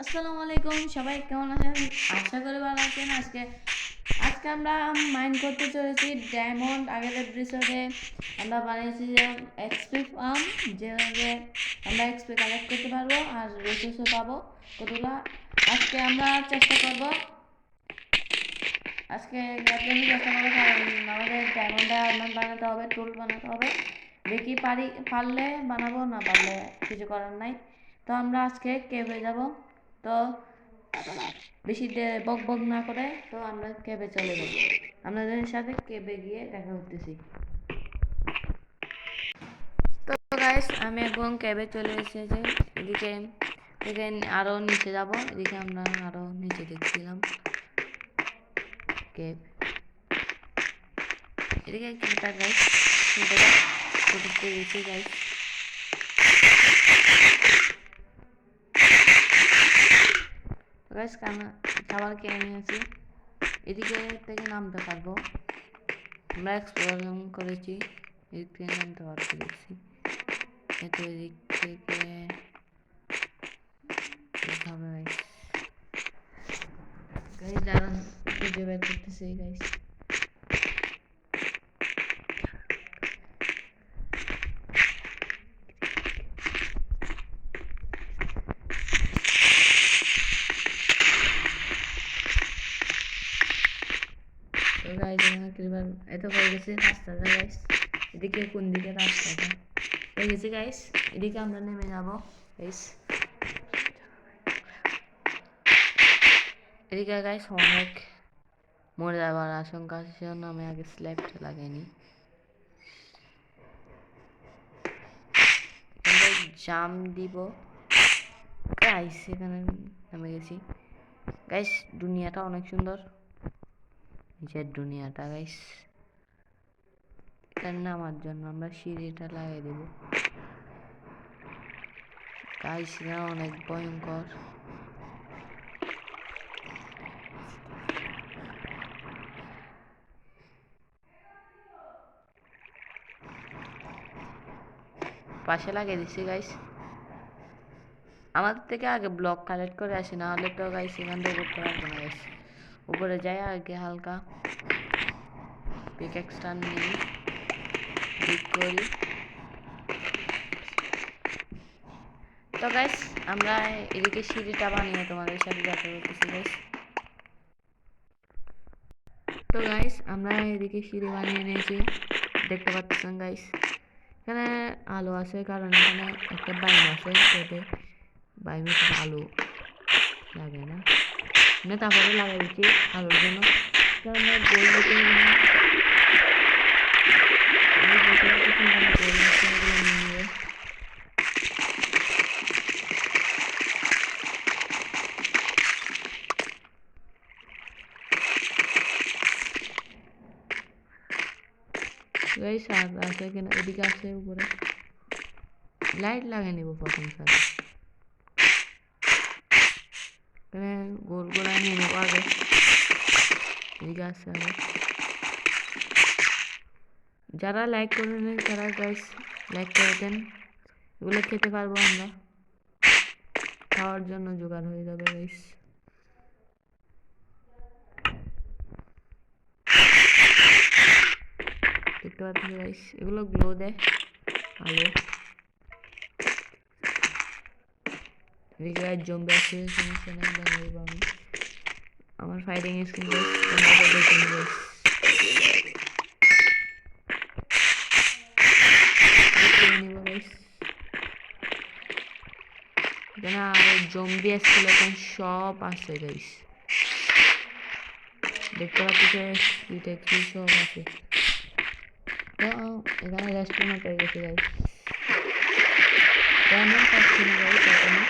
আসসালামু আলাইকুম, সবাই কেমন আছেন? আশা করি ভালো আছেন। আজকে আজকে আমরা মাইন করতে চলেছি ডায়মন্ড। আগের এপিসোডে আমরা বানিয়েছি যে এক্সপি ফার্ম, যেভাবে আমরা এক্সপি কালেক্ট করতে পারবো আর রিসোর্সও পাবো কতগুলো। আজকে আমরা চেষ্টা করব, আজকে চেষ্টা করবো, কারণ আমাদের ডায়মন্ডে আর্মার বানাতে হবে, টুল বানাতে হবে। দেখি পারলে বানাবো, না পারলে কিছু করার নাই। তো আমরা আজকে কেভে যাব। তো বেশি বক বক না করে তো আমরা কেবে চলে যাব। আপনাদের সাথে কেবে গিয়ে দেখা করতেছি। তো গাইস, আমি এখন কেবে চলে এসেছি। এদিকে আরো নিচে যাব। এদিকে আমরা আরো নিচে দেখছিলাম কেব। এদিকে কেবটা গাইস করতে গেছি গাইস। গাইস খাবার কিনে নিয়েছি। এদিকে থেকে নামতে পারবো। আমরা এক্সপ্লোর করেছি, এদিক থেকে নামতে পারবো দেখছি। এতো এদিক থেকে হবে গাইস। দাঁড়ান, খুঁজে বের করতেছি গাইস। তো গাইস এত হয়ে গেছে রাস্তাটা গাইস। এদিকে কোন দিকে রাস্তাটা হয়ে গেছে গাইস। এদিকে আমরা নেমে যাবো গাইস। এদিকে গাইস অনেক মরে যাওয়ার আশঙ্কা আছে, সেজন্য আমি আগে স্ল্যাবটা লাগাইনি। জাম দিব গাইস। এখানে নেমে গেছি গাইস। দুনিয়াটা অনেক সুন্দর, নিচের দুনিয়াটা গাইস। এখানে নামার জন্য আমরা সিঁড়িটা লাগিয়ে দেব গাইস। এটা অনেক ভয়ঙ্কর। পাশে লাগিয়ে দিচ্ছি গাইস। আমাদের থেকে আগে ব্লক কালেক্ট করে আসি, না হলে তো গাইস এখান থেকে করতে পারবো না গাইস। উপরে যাই আগে হালকা পিকএক্সটা নিয়ে ঠিক করি। তো গাইস আমরা এদিকে সিঁড়িটা বানিয়ে তোমাদের সাথে দেখা করতেছি গাইস। তো গাইস আমরা এদিকে সিঁড়ি বানিয়ে নিয়েছি, দেখতে পাচ্ছেন গাইস। এখানে আলো আছে, কারণ এখানে একটা বাইম আছে, সেটা বাইমে আলো লাগে না, তারপরে লাগাই দিচ্ছি আলোর জন্য। কারণ গাইস আছে কিনা, এদিকে আছে উপরে লাইট লাগিয়ে নেব প্রথম সাথে। এখানে গোল গোলা নিয়ে নেবো আগে। এদিকে আছে আগে। যারা লাইক করে নেন তারা গাইস লাইক করে দেন, এগুলো খেতে পারবো আমরা, খাওয়ার জন্য জোগাড় হয়ে যাবে গাইস। দেখতে পাচ্ছি গাইস, এগুলো গ্লো দেয় আলো। এদিকে জম্বি আছে, সমস্যা নেই, বানাবো আমি। আমার ফাইটিং স্কিল গাইস তোমরা দেখে নিও গাইস। এখানে আর জম্বি স্কেলেটন সব আছে গাইস, দেখতে পাচ্ছি কি সব আছে। তো এখানে রেস্টুরেন্ট পেয়ে গেছে গাইস। কেমন পাচ্ছি না গাইস এখানে।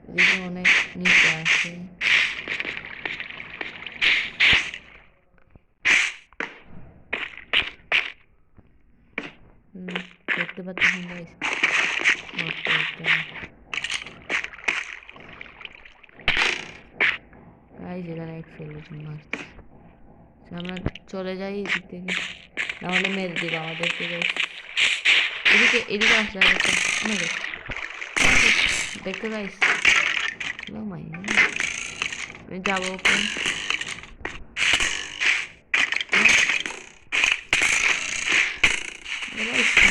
এদিকে অনেক নিচে আছে। দেখতে পাচ্ছেন গাইস। গাইস এখানে এক ফেলেছেন মারছে, আমরা চলে যাই এদিক থেকে, নাহলে মেরে দেবে আমাদেরকে গাইস। এদিকে আসলে দেখতে গাইস লো মাই যাবো ওকে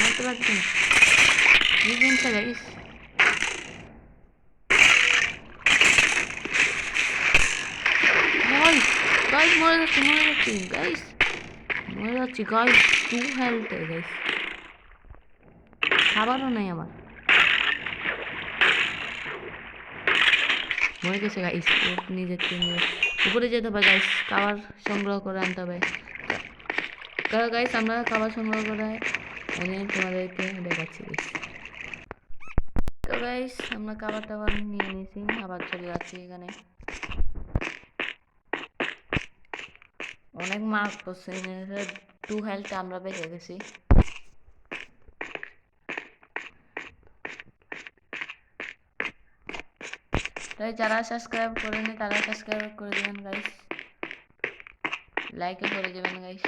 মারতে পারছি না ইভেন্টটা গাইস গাইস মরে যাচ্ছি গাইস মরে যাচ্ছি গাইস 2 হেলথে গাইস খাবারও নাই আমার মরে গেছে গাইস নিজের উপরে যেতে হবে গাইস খাবার সংগ্রহ করে আনতে হবে গাইস আমরা খাবার সংগ্রহ করে এনে তোমাদেরকে দেখাচ্ছি তো গাইস আমরা খাবার টাবার নিয়ে নিয়েছি আবার চলে যাচ্ছি এখানে অনেক মার্ক করছে 2 হেলথ আমরা বেঁচে গেছি তাই যারা সাবস্ক্রাইব করেনি তারা সাবস্ক্রাইব করে দেবেন গাইস লাইকও করে দেবেন গাইস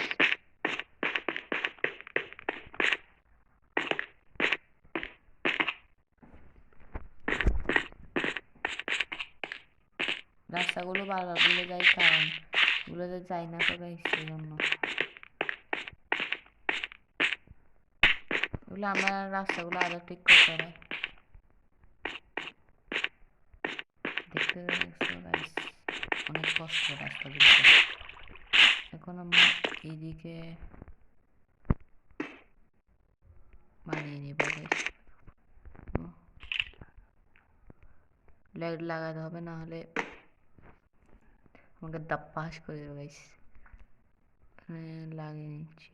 রাস্তাগুলো বারবার ভুলে যাই কারণ ভুলে যাই না তো গাইস এই জন্য এগুলো আমরা রাস্তাগুলো আরো ঠিক করতে হবে দেখতে গাইস অনেক কষ্ট রাস্তাগুলো এখন আমরা এইদিকে বানিয়ে নেব গাইস লাইট লাগাতে হবে না হলে আমাকে দাপ্পাস করে দেবে গাইস লাগিয়ে নিচ্ছি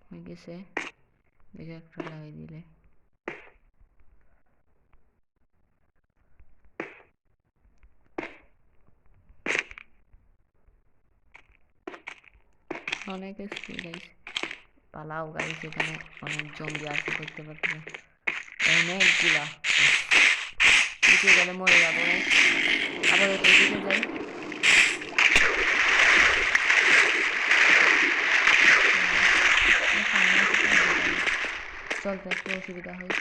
হয়ে গেছে দেখে একটা লাগিয়ে দিলে অনেক এসছে গাইস পালাও গাইস এখানে অনেক জম্বি আছে দেখতে পাচ্ছ অনেকগুলা দিকে গেলে মরে যাবো গাইস আবার ওইদিকে যাই চলতে একটু অসুবিধা হয়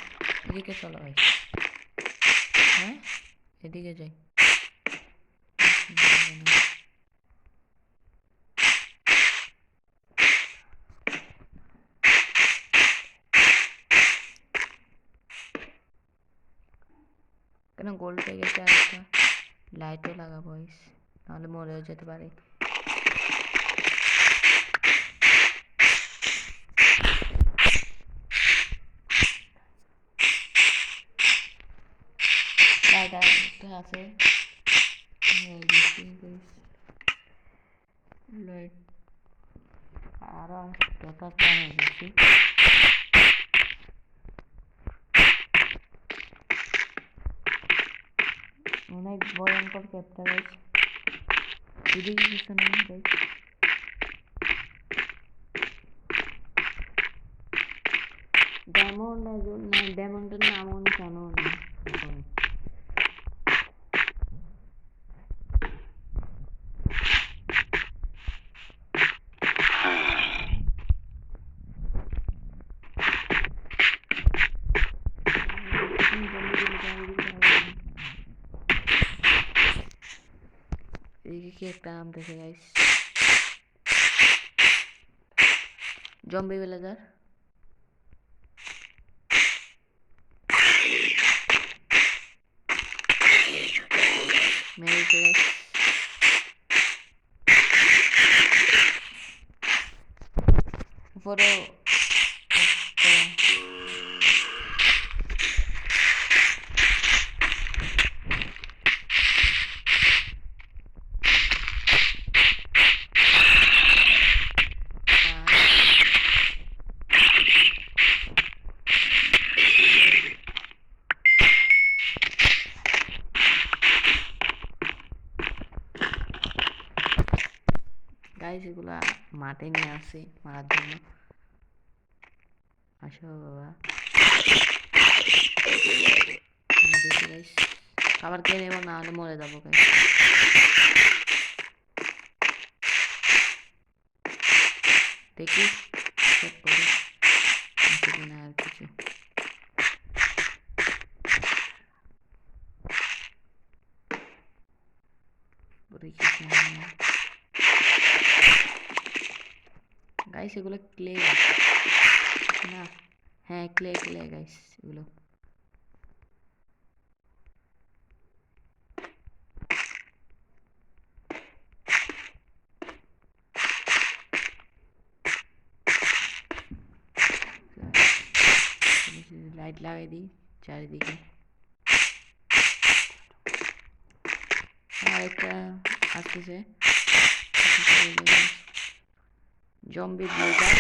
এদিকে চলো ভাই হ্যাঁ এদিকে যাই কেন গোল্ড পেয়ে গেছে একটা লাইটও লাগাবো গাইস নাহলে মরেও যেতে পারে লাইট আছে লাইট আরো কথা জানা গেছি অনেক ভয়ঙ্কর ক্যাপটা গাইস এদিকে কিছু নেই গাইস ডায়মন্ডের নামও জানো না এদিকে কি একটা নাম দেখে গাইস জম্বি ভিলেজার মেরেছে গাইস উপরে গাইস এগুলা মাঠে নিয়ে আসি মারার জন্য আসো বাবা দেখি গাইস খাবার খেয়ে নেবো না হলে মরে যাবো গাইস দেখি চেক করি না আর কিছু উপরে কিছু গাইস, এগুলো ক্লে না? হ্যাঁ, ক্লে গাইস এগুলো। লাইট লাগাই দিই চারিদিকে। আর একটা আসতেছে জম্বি ব্লেজার।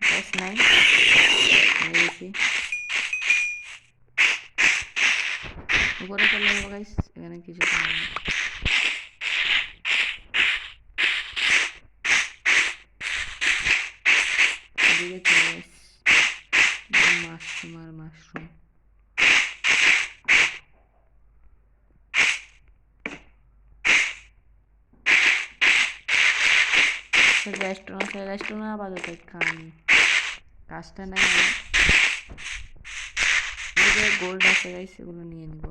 গাইস নাই মেরেছি। উপরে চলে যাবো গাইস, এখানে কিছু নেই। এদিকে চলে গাইস, মাশরুম আর মাশরুম। রেস্টুরেন্ট আপাতত খানি কাজটা নাই। গোল্ড আছে গাইস, এগুলো নিয়ে নিব।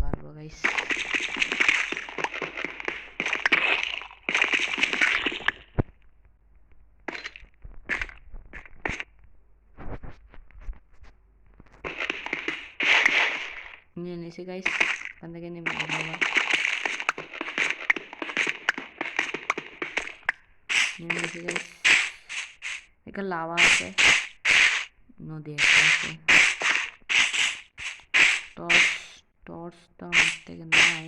পারবো গাইস। নিয়ে নিয়েছি গাইস, এখান থেকে নেমে যাবো। নিয়ে নিয়েছি গাইস। এখানে লাভা আছে, নদী একটা আছে। টর্চটা আমার থেকে নাই।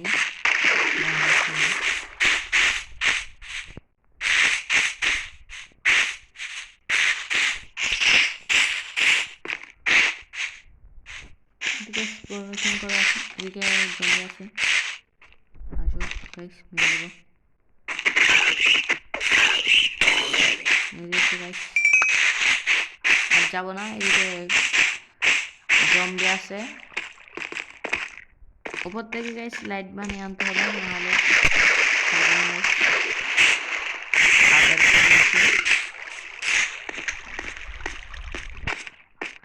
পরিবেশন করা আছে, এদিকে জমি আছে। আসো গাইস, মেরে দেবো। মেরে গাইস, আর যাবো না। এদিকে জম্বি আছে। উপর থেকে গাইস লাইট বানিয়ে আনতে হবে, নাহলে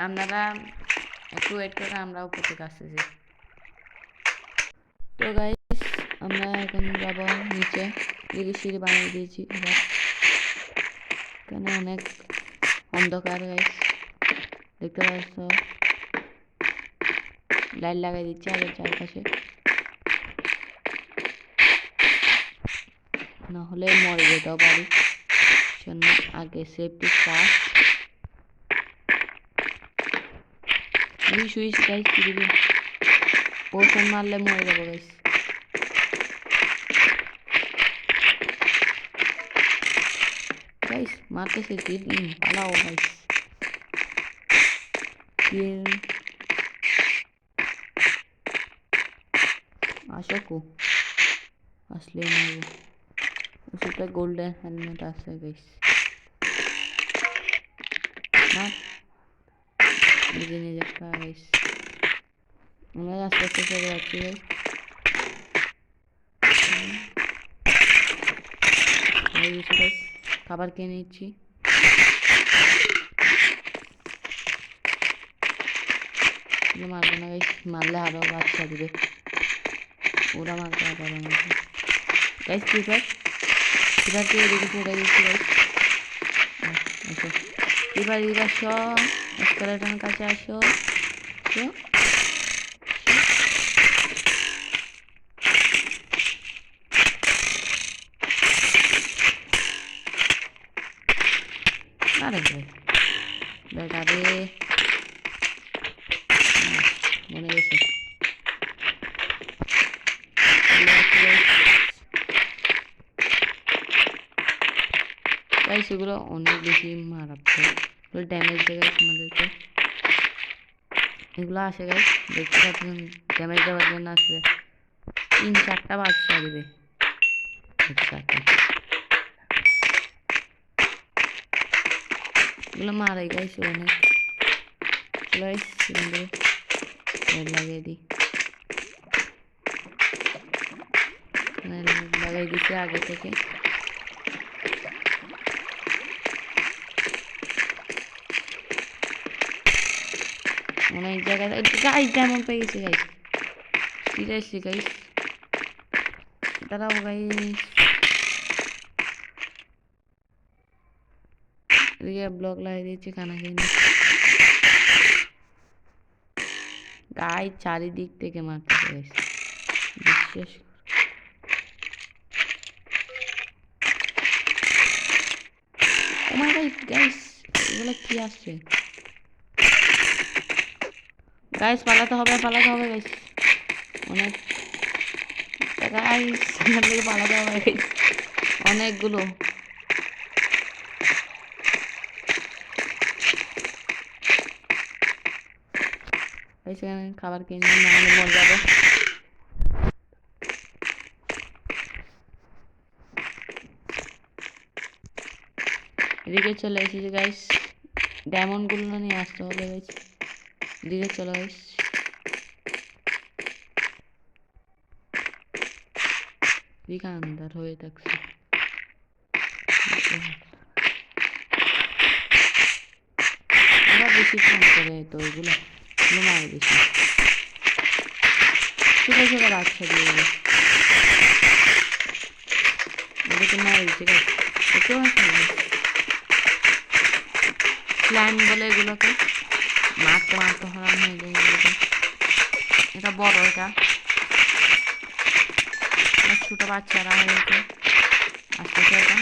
আপনারা একটু ওয়েট করে, আমরা উপর থেকে আসতেছি। তো গাইস, আমরা এখন যাব নিচে। এদিকে সিঁড়ি বানিয়ে দিয়েছি। এখানে অনেক অন্ধকার গাইস, দেখতে পাচ্ছ। লাইট লাগাই দিচ্ছি আগে চারপাশে, না হলে মরে যেতেও পারি। জন্য আগে সেফটি ফার্স্ট। সুইচ গাইস দিবি, পোশন মারলে মরে যাবো গাইস। গাইস মারতেছে কি, পালাও গাইস। আসো কো, আসলে মারবো। ওটা গোল্ডেন হেলমেট আছে গাইস। না নিজে নিজে গাইস, আমরা আস্তে আস্তে চলে যাচ্ছি গাইস। খাবার কিনে নিচ্ছি। মারবো না গাইস, মারলে আরো বাচ্চা দিবে। ওরা মারতে পারবে না গাইস। কিপার কে এদিকে ফেলে দিচ্ছি গাইস। আসো কিপার আসো, স্কেলেটনের কাছে আসো। আরে ভাই বেটা রে, মনে গেছে। গাইস এগুলো অনেক বেশি মারাত্মক, ড্যামেজ দেয় গাইস আমাদেরকে। এগুলো আসে গাইস, দেখতে পাচ্ছেন ড্যামেজ দেওয়ার জন্য আসছে। 3-4টা বাচ্চা দিবে একসাথে। এগুলো মারে গাইস অনেক। গাইস লাগিয়ে দিই, লাগাই দিচ্ছি আগে থেকে। অনেক জায়গায় গাইস যেমন পেয়ে গেছি গাইস, সিরিয়াসলি গাইস। দাঁড়াও গাইস, এদিকে ব্লক লাগিয়ে দিচ্ছি খানা খেয়ে নি। গাইস চারিদিক থেকে মারতেছে গাইস, বিশ্বাস। ও মাই গড গাইস, এগুলো কি আসছে গাইস? পালাতে হবে গাইস, অনেক গাইস, এখান থেকে পালাতে হবে গাইস, অনেকগুলো। গাইস এখানে খাবার কিনে নিয়ে নাহলে মরে যাবো। এদিকে চলে এসেছি গাইস, ডায়মন্ড গুলো নিয়ে আসতে হবে গাইস। এদিকে চলো গাইস, अंदर হয়ে থাকছে। আমরা বেশি ফোন করে তো এগুলো মারা দিচ্ছি, ছোট ছোট বাচ্চা দিয়ে গেল ওদেরকে মারা দিচ্ছে গাইস। একটু স্লাইম বলে এগুলোকে মারতে মারতে হরান হয়ে যায় এগুলোকে। এটা বড়, এটা ছোট বাচ্চারা হয়েছে আস্তে আস্তে। এটা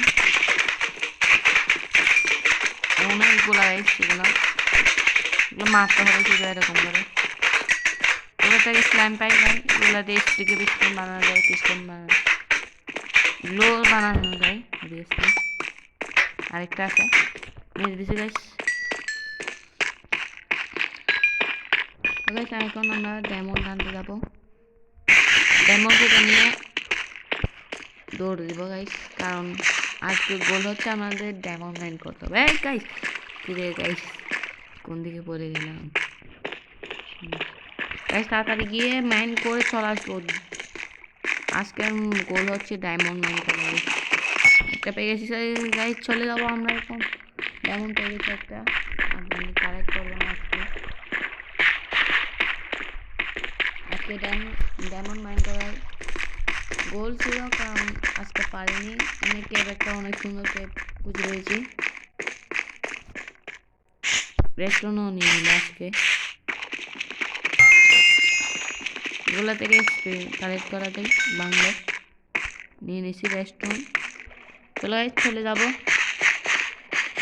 অনেকগুলো এগুলো মারতে হবে শুধু এরকম করে। এগুলো থেকে স্লাইম পাই যায়, এগুলো দিয়ে স্টিকে পিস্টন বানানো যায়, পিস্টন বানানো, গ্লো বানানো যায় অবভিয়াসলি। আরেকটা আছে মেরে দিছি গাইস। এখন আমরা ডায়মন্ড আনতে যাবো, ডায়মন্ড নিয়ে দৌড় দিব গাইস, কারণ আজকে গোল হচ্ছে আমাদের ডায়মন্ড মাইন করতে হবে। এই গাইস কিরে গাইস, কোন দিকে পড়ে গেলাম গাইস? তাড়াতাড়ি গিয়ে মাইন করে চলে আসবো। আজকে গোল হচ্ছে ডায়মন্ড মাইন করা। একটা পেয়ে গেছি গাইস, চলে যাবো আমরা এখন। ডায়মন্ড পেয়ে গেছি একটা, আপনি কালেক্ট করবো না আজকে ডায়মন্ড মাইন করার গোল ছিল, কারণ আজকে পারিনি। আমি কেব একটা অনেক সুন্দর কেব খুঁজে রয়েছি, রেস্টুরেন্টও নিয়ে নিল আজকে। এগুলো থেকে কালেক্ট করাতেই বাংলা নিয়ে নিছি রেস্টুরেন্ট। চলো চলে যাবো।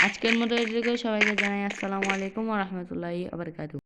আজকের মতো এদিকে সবাইকে জানাই আসসালামু আলাইকুম ওয়া রাহমাতুল্লাহি ওয়া বারাকাতুহু।